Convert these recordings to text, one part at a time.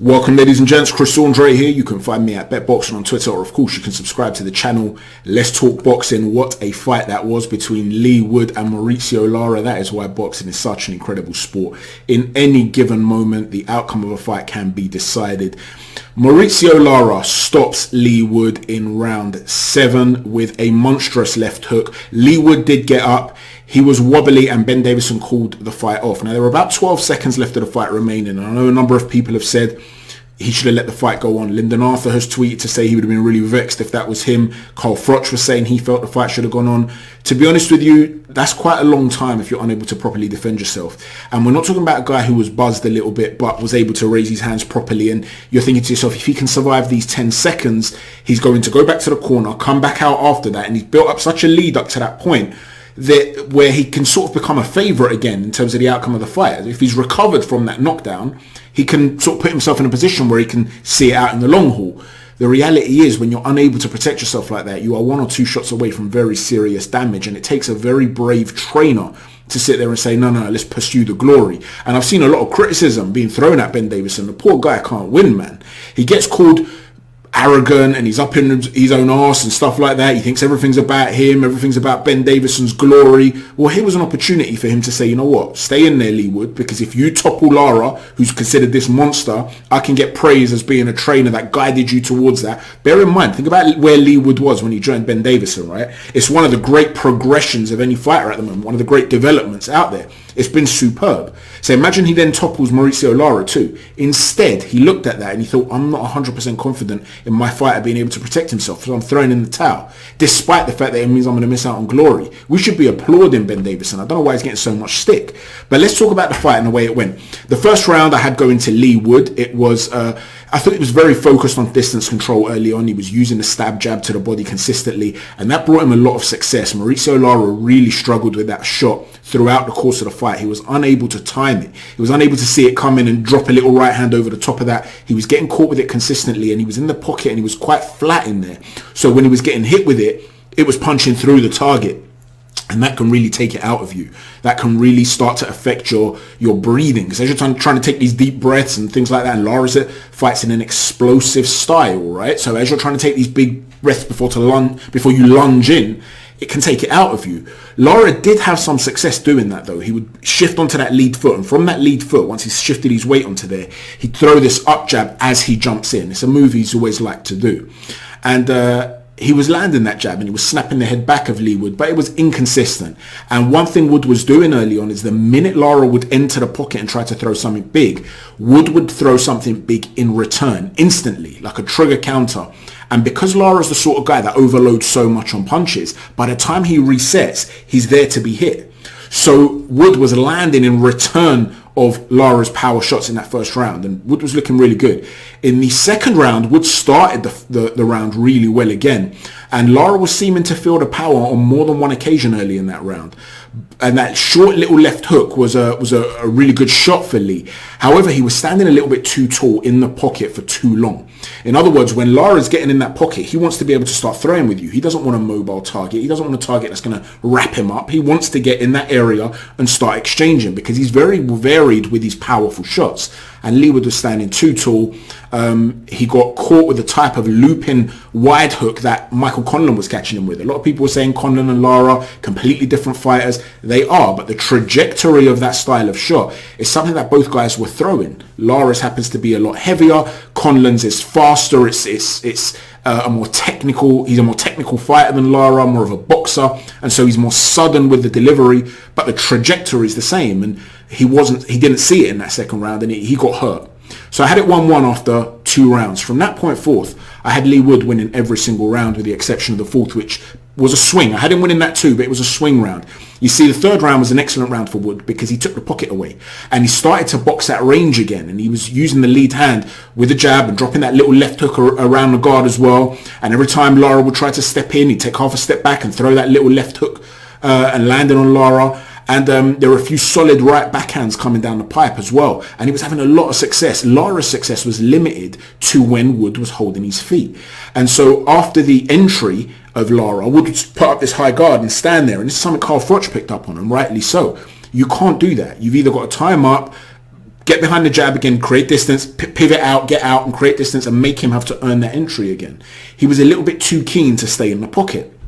Welcome, ladies and gents. Chris Andre here. You can find me at BetBoxing on Twitter, or of course you can subscribe to the channel. Let's talk boxing. What a fight that was between Leigh Wood and Mauricio Lara. That is why boxing is such an incredible sport. In any given moment, the outcome of a fight can be decided. Mauricio Lara stops Leigh Wood in round 7 with a monstrous left hook. Leigh Wood did get up. He was wobbly and Ben Davison called the fight off. Now, there were about 12 seconds left of the fight remaining. And I know a number of people have said he should have let the fight go on. Lyndon Arthur has tweeted to say he would have been really vexed if that was him. Carl Froch was saying he felt the fight should have gone on. To be honest with you, that's quite a long time if you're unable to properly defend yourself. And we're not talking about a guy who was buzzed a little bit but was able to raise his hands properly. And you're thinking to yourself, if he can survive these 10 seconds, he's going to go back to the corner, come back out after that. And he's built up such a lead up to that point that where he can sort of become a favourite again in terms of the outcome of the fight. If he's recovered from that knockdown, he can sort of put himself in a position where he can see it out in the long haul. The reality is, when you're unable to protect yourself like that, you are 1 or 2 shots away from very serious damage, and it takes a very brave trainer to sit there and say, no, let's pursue the glory. And I've seen a lot of criticism being thrown at Ben Davison. The poor guy can't win, man. He gets called arrogant and he's up in his own arse and stuff like that. He thinks everything's about him, everything's about Ben Davison's glory. Well, here was an opportunity for him to say, you know what, stay in there, Leigh Wood, because if you topple Lara, who's considered this monster, I can get praise as being a trainer that guided you towards that. Bear in mind, think about where Leigh Wood was when he joined Ben Davison, right? It's one of the great progressions of any fighter at the moment, one of the great developments out there. It's been superb. So imagine he then topples Mauricio Lara too. Instead, he looked at that and he thought, I'm not 100% confident in my fighter being able to protect himself, so I'm throwing in the towel, despite the fact that it means I'm going to miss out on glory. We should be applauding Ben Davison. I don't know why he's getting so much stick. But let's talk about the fight and the way it went. The first round I had going to Leigh Wood. It was, I thought he was very focused on distance control early on. He was using the stab jab to the body consistently, and that brought him a lot of success. Mauricio Lara really struggled with that shot throughout the course of the fight. He was unable to time it. He was unable to see it come in and drop a little right hand over the top of that. He was getting caught with it consistently, and he was in the pocket and he was quite flat in there. So when he was getting hit with it, it was punching through the target. And that can really take it out of you. That can really start to affect your breathing. Because as you're trying to take these deep breaths and things like that, and Lara fights in an explosive style, right? So as you're trying to take these big breaths before you lunge in, it can take it out of you. Lara did have some success doing that though. He would shift onto that lead foot, and from that lead foot, once he's shifted his weight onto there, he'd throw this up jab as he jumps in. It's a move he's always liked to do. And he was landing that jab and he was snapping the head back of Leigh Wood, but it was inconsistent. And one thing Wood was doing early on is the minute Lara would enter the pocket and try to throw something big, Wood would throw something big in return instantly, like a trigger counter. And because Lara's the sort of guy that overloads so much on punches, by the time he resets, he's there to be hit. So Wood was landing in return of Lara's power shots in that first round, and Wood was looking really good. In the second round, Wood started the round really well again, and Lara was seeming to feel the power on more than one occasion early in that round. And that short little left hook was a really good shot for Leigh. However, he was standing a little bit too tall in the pocket for too long. In other words, when Lara's getting in that pocket, he wants to be able to start throwing with you. He doesn't want a mobile target. He doesn't want a target that's going to wrap him up. He wants to get in that area and start exchanging, because he's very varied with his powerful shots. And Leigh Wood was standing too tall. He got caught with the type of looping wide hook that Michael Conlan was catching him with. A lot of people were saying Conlan and Lara, completely different fighters. They are, but the trajectory of that style of shot is something that both guys were throwing. Lara's happens to be a lot heavier. Conlan's is faster. It's a more technical. He's a more technical fighter than Lara, more of a boxer, and so he's more sudden with the delivery. But the trajectory is the same, and he didn't see it in that second round, and he got hurt. So I had it 1-1 after 2 rounds. From that point forth, I had Leigh Wood winning every single round with the exception of the fourth, which was a swing. I had him winning that too, but it was a swing round. You see, the third round was an excellent round for Wood because he took the pocket away and he started to box at range again, and he was using the lead hand with a jab and dropping that little left hook around the guard as well. And every time Lara would try to step in, he'd take half a step back and throw that little left hook and landing on Lara. And there were a few solid right backhands coming down the pipe as well. And he was having a lot of success. Lara's success was limited to when Wood was holding his feet. And so after the entry of Lara, Wood would put up this high guard and stand there. And this is something Carl Froch picked up on, and rightly so. You can't do that. You've either got to tie him up, get behind the jab again, create distance, pivot out, get out and create distance and make him have to earn that entry again. He was a little bit too keen to stay in the pocket.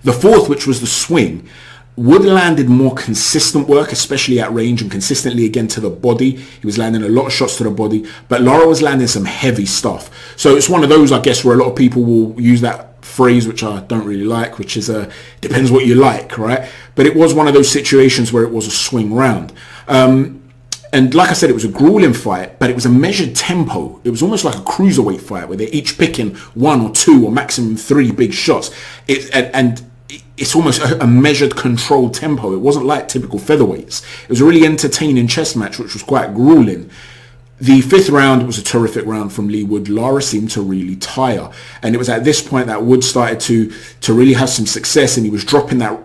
The fourth, which was the swing, Wood landed more consistent work, especially at range and consistently again to the body. He was landing a lot of shots to the body, but Lara was landing some heavy stuff. So it's one of those, I guess, where a lot of people will use that phrase, which I don't really like, which is depends what you like, right? But it was one of those situations where it was a swing round. And like I said, it was a grueling fight, but it was a measured tempo. It was almost like a cruiserweight fight where they're each picking 1 or 2 or maximum 3 big shots. It's almost a measured, controlled tempo. It wasn't like typical featherweights. It was a really entertaining chess match, which was quite grueling. The 5th round was a terrific round from Leigh Wood. Lara seemed to really tire. And it was at this point that Wood started to really have some success, and he was dropping that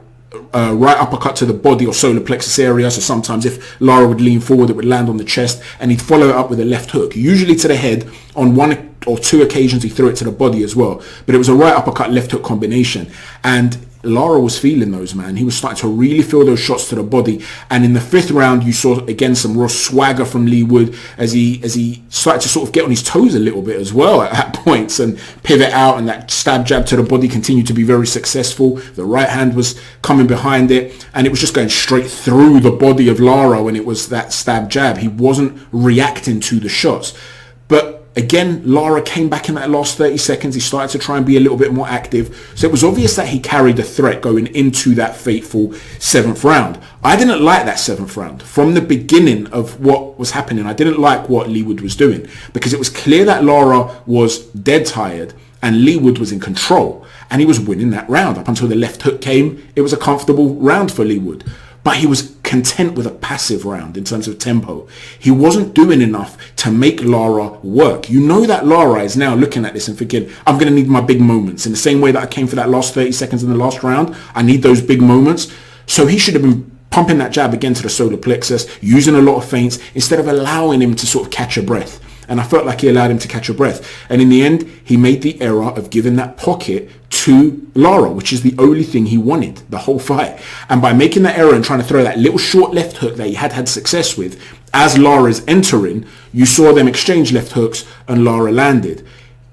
right uppercut to the body or solar plexus area. So sometimes if Lara would lean forward, it would land on the chest, and he'd follow it up with a left hook, usually to the head. On 1 or 2 occasions he threw it to the body as well, but it was a right uppercut left hook combination, and Lara was feeling those, man. He was starting to really feel those shots to the body. And in the 5th round, you saw again some real swagger from Leigh Wood as he started to sort of get on his toes a little bit as well at points and pivot out, and that stab jab to the body continued to be very successful. The right hand was coming behind it, and it was just going straight through the body of Lara when it was that stab jab. He wasn't reacting to the shots. But again, Lara came back in that last 30 seconds. He started to try and be a little bit more active. So it was obvious that he carried a threat going into that fateful 7th round. I didn't like that 7th round. From the beginning of what was happening, I didn't like what Leigh Wood was doing, because it was clear that Lara was dead tired and Leigh Wood was in control, and he was winning that round. Up until the left hook came, it was a comfortable round for Leigh Wood. But he was content with a passive round in terms of tempo. He wasn't doing enough to make Lara work. You know that Lara is now looking at this and thinking, I'm going to need my big moments. In the same way that I came for that last 30 seconds in the last round, I need those big moments. So he should have been pumping that jab again to the solar plexus, using a lot of feints, instead of allowing him to sort of catch a breath. And I felt like he allowed him to catch a breath. And in the end, he made the error of giving that pocket to Lara, which is the only thing he wanted the whole fight. And by making that error and trying to throw that little short left hook that he had success with, as Lara's entering, you saw them exchange left hooks and Lara landed.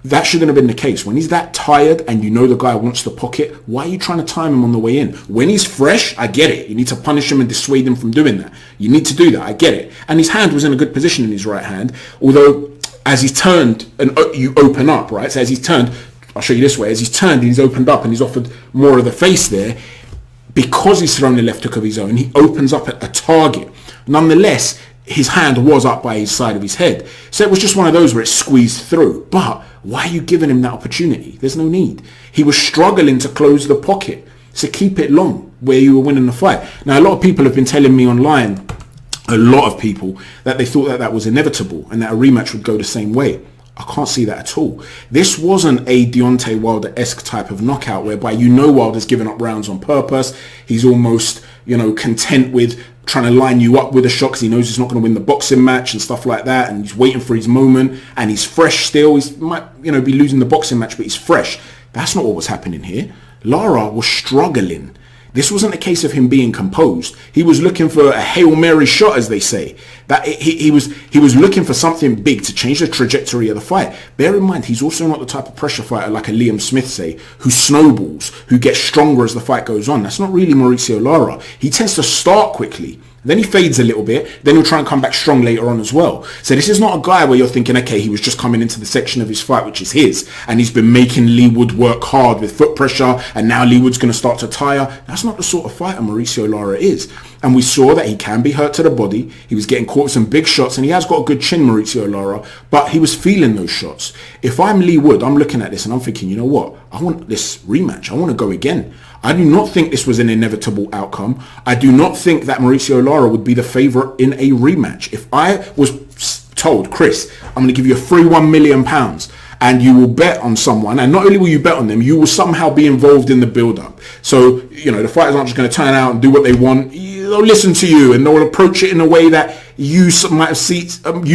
That shouldn't have been the case. When he's that tired and you know the guy wants the pocket, why are you trying to time him on the way in? When he's fresh, I get it. You need to punish him and dissuade him from doing that. You need to do that. I get it. And his hand was in a good position in his right hand, although as he's turned and you open up, right? So as he's turned, I'll show you this way. As he's turned and he's opened up and he's offered more of the face there, because he's thrown the left hook of his own, he opens up a target. Nonetheless, his hand was up by his side of his head. So it was just one of those where it squeezed through. But why are you giving him that opportunity? There's no need. He was struggling to close the pocket. So keep it long where you were winning the fight. Now, a lot of people have been telling me online, a lot of people, that they thought that that was inevitable and that a rematch would go the same way. I can't see that at all. This wasn't a Deontay Wilder-esque type of knockout whereby you know Wilder's giving up rounds on purpose. He's almost, content with trying to line you up with a shot because he knows he's not going to win the boxing match and stuff like that, and he's waiting for his moment, and he's fresh still. He might, be losing the boxing match, but he's fresh. That's not what was happening here. Lara was struggling. This wasn't a case of him being composed. He was looking for a Hail Mary shot, as they say. That he was looking for something big to change the trajectory of the fight. Bear in mind, he's also not the type of pressure fighter like a Liam Smith, say, who snowballs, who gets stronger as the fight goes on. That's not really Mauricio Lara. He tends to start quickly. Then he fades a little bit. Then he'll try and come back strong later on as well. So this is not a guy where you're thinking, okay, he was just coming into the section of his fight, which is his, and he's been making Leigh Wood work hard with foot pressure, and now Leigh Wood's going to start to tire. That's not the sort of fighter Mauricio Lara is. And we saw that he can be hurt to the body. He was getting caught with some big shots, and he has got a good chin, Mauricio Lara, but he was feeling those shots. If I'm Leigh Wood, I'm looking at this and I'm thinking, you know what? I want this rematch. I want to go again. I do not think this was an inevitable outcome. I do not think that Mauricio Lara would be the favourite in a rematch. If I was told, Chris, I'm going to give you a free £1 million and you will bet on someone, and not only will you bet on them, you will somehow be involved in the build-up. So, the fighters aren't just going to turn out and do what they want. They'll listen to you and they'll approach it in a way that you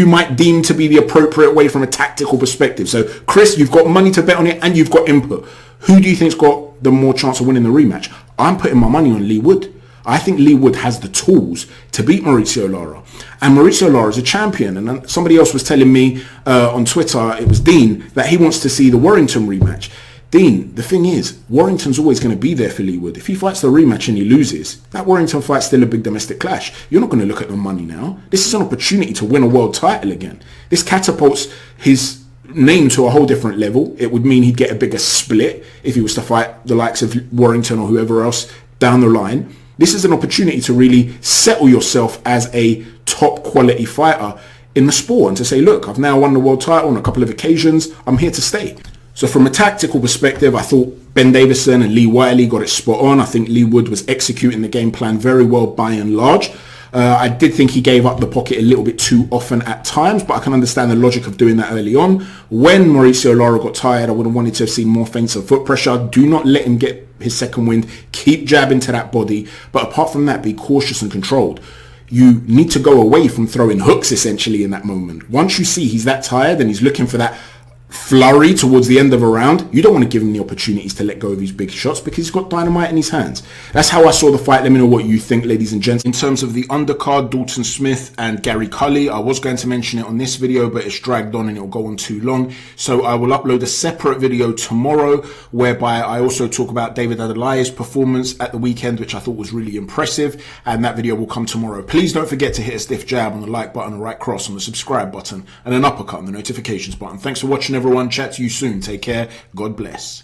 might deem to be the appropriate way from a tactical perspective. So, Chris, you've got money to bet on it and you've got input. Who do you think's got the more chance of winning the rematch? I'm putting my money on Leigh Wood. I think Leigh Wood has the tools to beat Mauricio Lara. And Mauricio Lara is a champion. And then somebody else was telling me on Twitter, it was Dean, that he wants to see the Warrington rematch. Dean, the thing is, Warrington's always going to be there for Leigh Wood. If he fights the rematch and he loses, that Warrington fight's still a big domestic clash. You're not going to look at the money now. This is an opportunity to win a world title again. This catapults his name to a whole different level. It would mean he'd get a bigger split if he was to fight the likes of Warrington or whoever else down the line. This is an opportunity to really settle yourself as a top quality fighter in the sport and to say, look, I've now won the world title on a couple of occasions. I'm here to stay. So from a tactical perspective, I thought Ben Davison and Lee Wiley got it spot on. I think Leigh Wood was executing the game plan very well by and large. I did think he gave up the pocket a little bit too often at times, but I can understand the logic of doing that early on. When Mauricio Lara got tired, I would have wanted to have seen more feints and foot pressure. Do not let him get his second wind. Keep jabbing to that body. But apart from that, be cautious and controlled. You need to go away from throwing hooks essentially in that moment. Once you see he's that tired and he's looking for that flurry towards the end of a round, you don't want to give him the opportunities to let go of his big shots because he's got dynamite in his hands. That's how I saw the fight. Let me know what you think, ladies and gents. In terms of the undercard, Dalton Smith and Gary Cully, I was going to mention it on this video, but it's dragged on and it'll go on too long. So I will upload a separate video tomorrow whereby I also talk about David Adelai's performance at the weekend, which I thought was really impressive, and that video will come tomorrow. Please don't forget to hit a stiff jab on the like button, a right cross on the subscribe button, and an uppercut on the notifications button. Thanks for watching, everyone. Chat to you soon. Take care. God bless.